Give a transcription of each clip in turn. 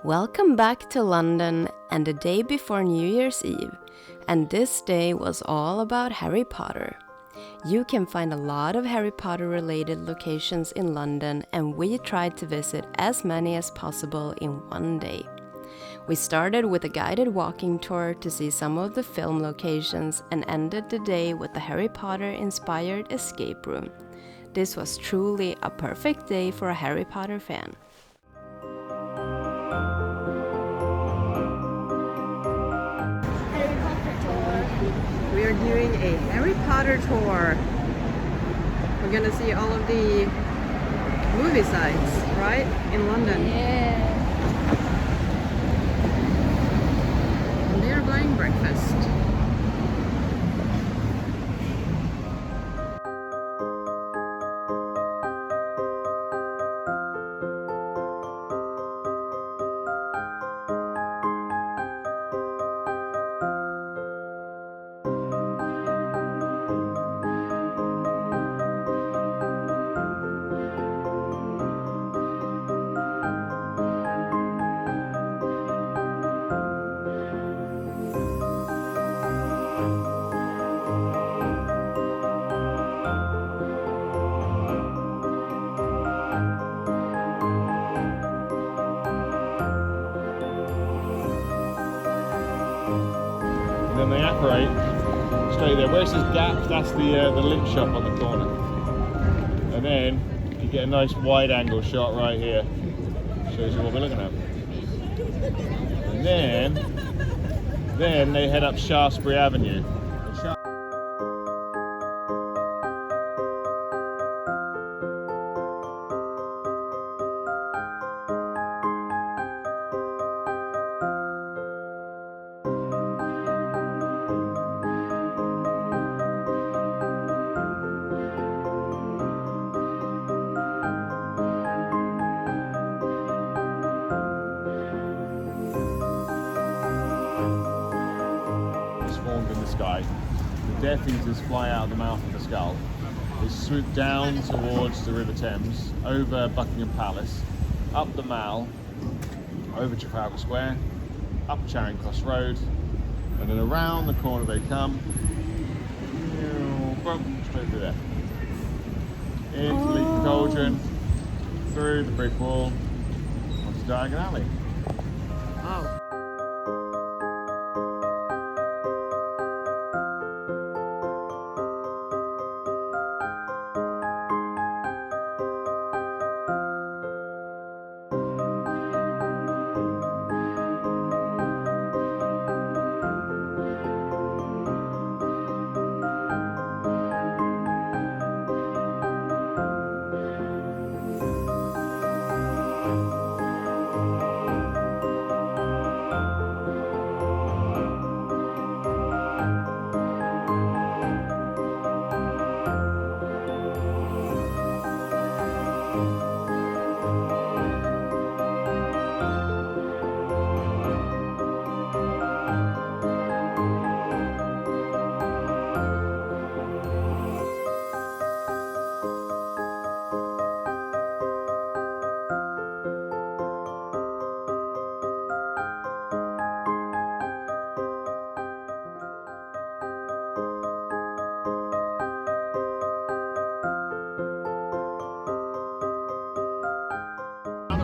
Welcome back to London and the day before New Year's Eve, and this day was all about Harry Potter. You can find a lot of Harry Potter related locations in London, and we tried to visit as many as possible in one day. We started with a guided walking tour to see some of the film locations and ended the day with the Harry Potter inspired escape room. This was truly a perfect day for a Harry Potter fan. We are doing a Harry Potter tour. We're gonna see all of the movie sites, right? In London. Yeah. And they are buying breakfast. And then they apparate straight there. Where it says Gap, that's the lint shop on the corner. And then you get a nice wide angle shot right here. Shows you what we're looking at. And then they head up Shaftesbury Avenue. Formed in the sky. The Death Eaters fly out of the mouth of the skull. They swoop down towards the River Thames, over Buckingham Palace, up the Mall, over Trafalgar Square, up Charing Cross Road, and then around the corner they come, straight through there. Into Leadenhall Cauldron, through the brick wall, onto Diagon Alley. Wow.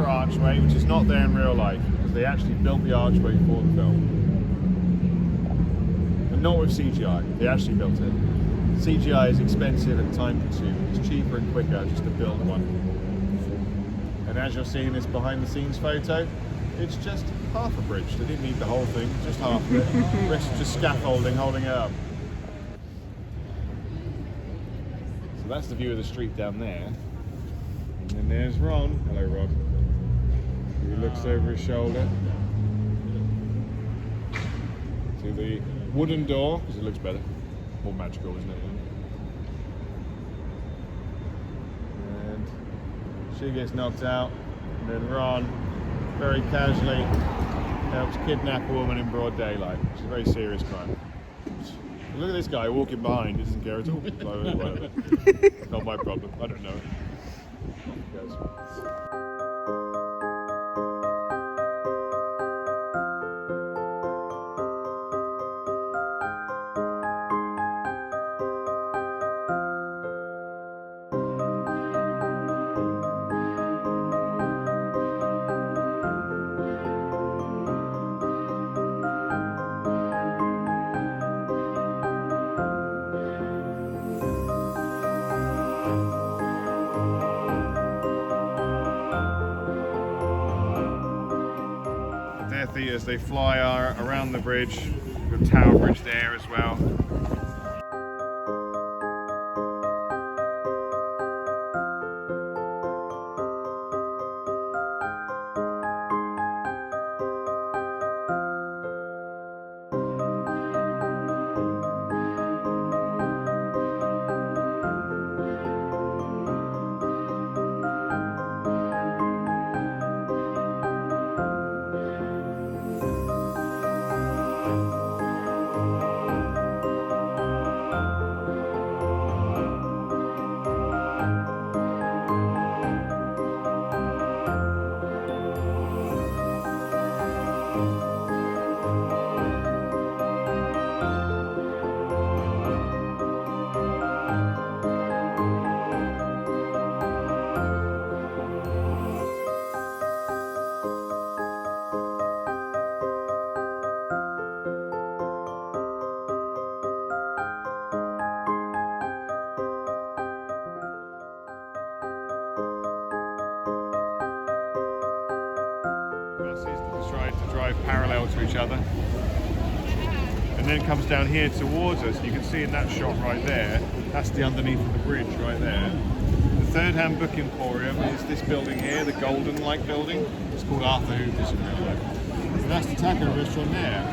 Archway, which is not there in real life because they actually built the archway for the film, and not with CGI. They actually built it. CGI is expensive and time consuming. It's cheaper and quicker just to build one. And as you're seeing this behind the scenes photo, it's just half a bridge. They didn't need the whole thing, just half of it. The rest is just scaffolding holding it up. So that's the view of the street down there. And then there's Ron. Hello, Ron. He looks over his shoulder to the wooden door, because it looks better. More magical, isn't it? And she gets knocked out, and then Ron very casually helps kidnap a woman in broad daylight, which is a very serious crime. Look at this guy walking behind, he doesn't care at all. Whatever. It's not my problem, I don't know it. Off he goes. theatres, they fly around the bridge, the Tower Bridge there as well. Try to drive parallel to each other, and then comes down here towards us. You can see in that shot right there, that's the underneath of the bridge right there. The third-hand book emporium is this building here, the golden like building. It's called Arthur Hooper's in real life. And that's the taco restaurant there,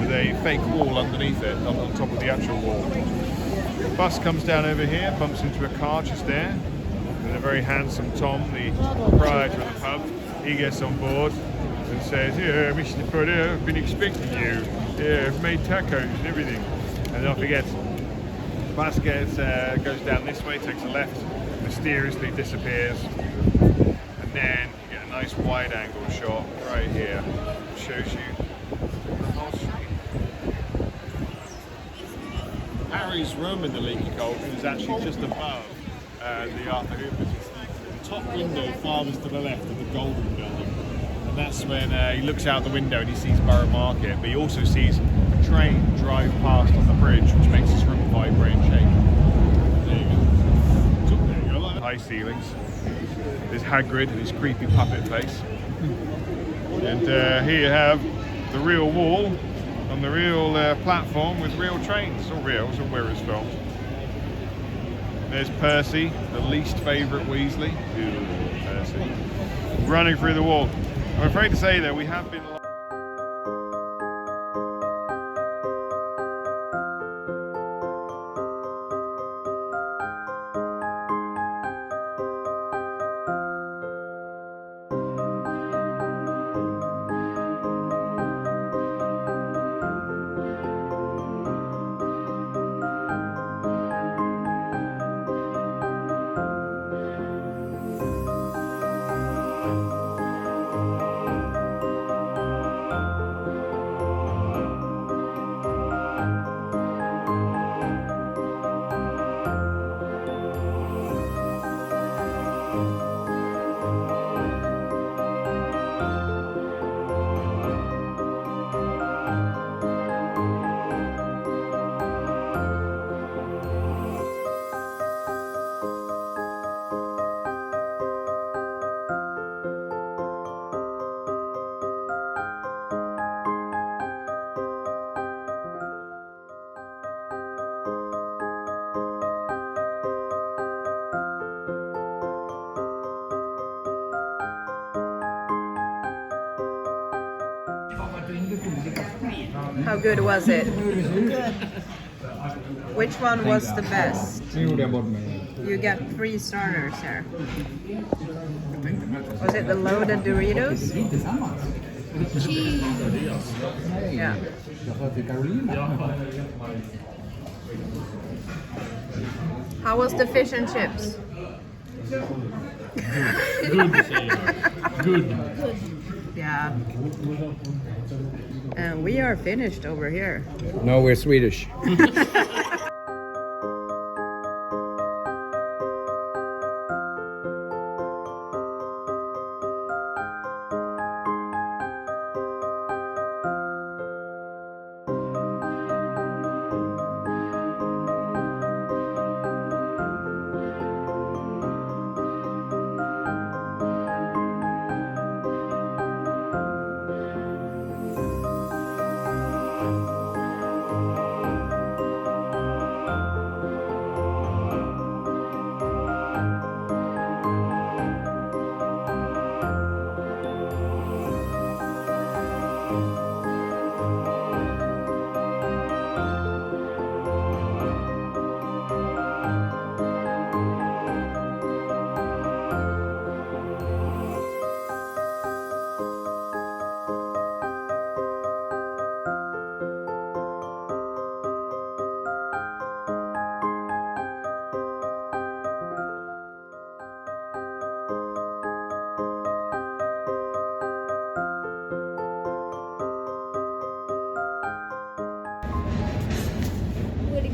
with a fake wall underneath it, on top of the actual wall. The bus comes down over here, bumps into a car just there, and a very handsome Tom, the proprietor of the pub, he gets on board and says, "Yeah, Mr. Potter, I've been expecting you. Yeah, I've made tacos and everything." And off he gets. The bus goes down this way, takes a left, mysteriously disappears, and then you get a nice wide angle shot right here. Shows you the whole street. Harry's room in the Leaky Cauldron is actually just above the Arthur Hooper's. The top window farthest to the left of the Golden Building. And that's when he looks out the window and he sees Borough Market, but he also sees a train drive past on the bridge, which makes his room vibrate and shake. There you go. Like high ceilings. There's Hagrid and his creepy puppet face. And here you have the real wall on the real platform with real trains. It's all real, it's all where it's filmed. There's Percy, the least favourite Weasley. Ooh, Percy. Running through the wall. I'm afraid to say that we have been... How good was it? Which one was the best? You get 3 starters here. Was it the loaded Doritos? Cheese. Yeah. How was the fish and chips? Good. Yeah. And we are finished over here. No, we're Swedish.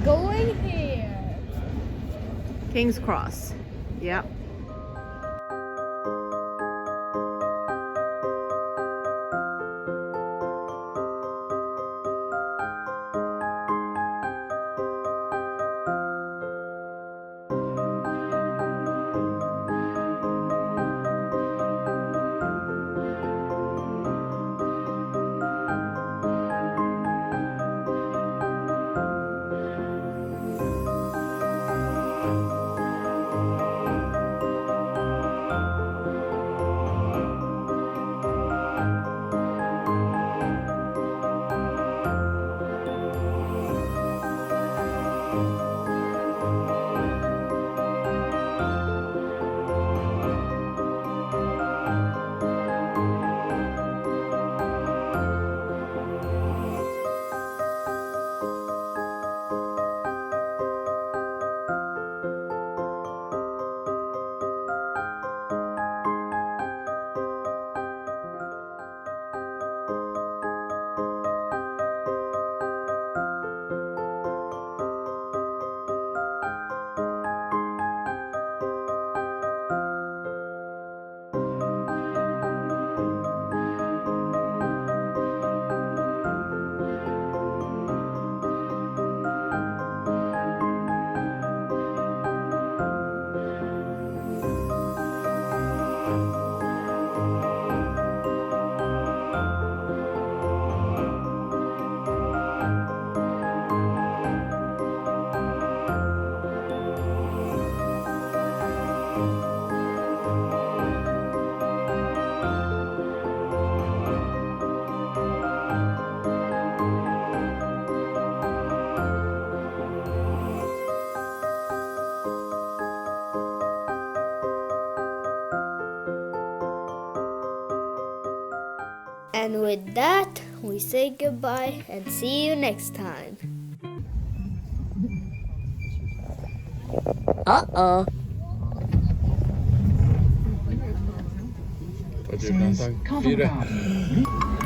going here. King's Cross. Yeah. And with that, we say goodbye and see you next time. Uh-oh. Covent Garden.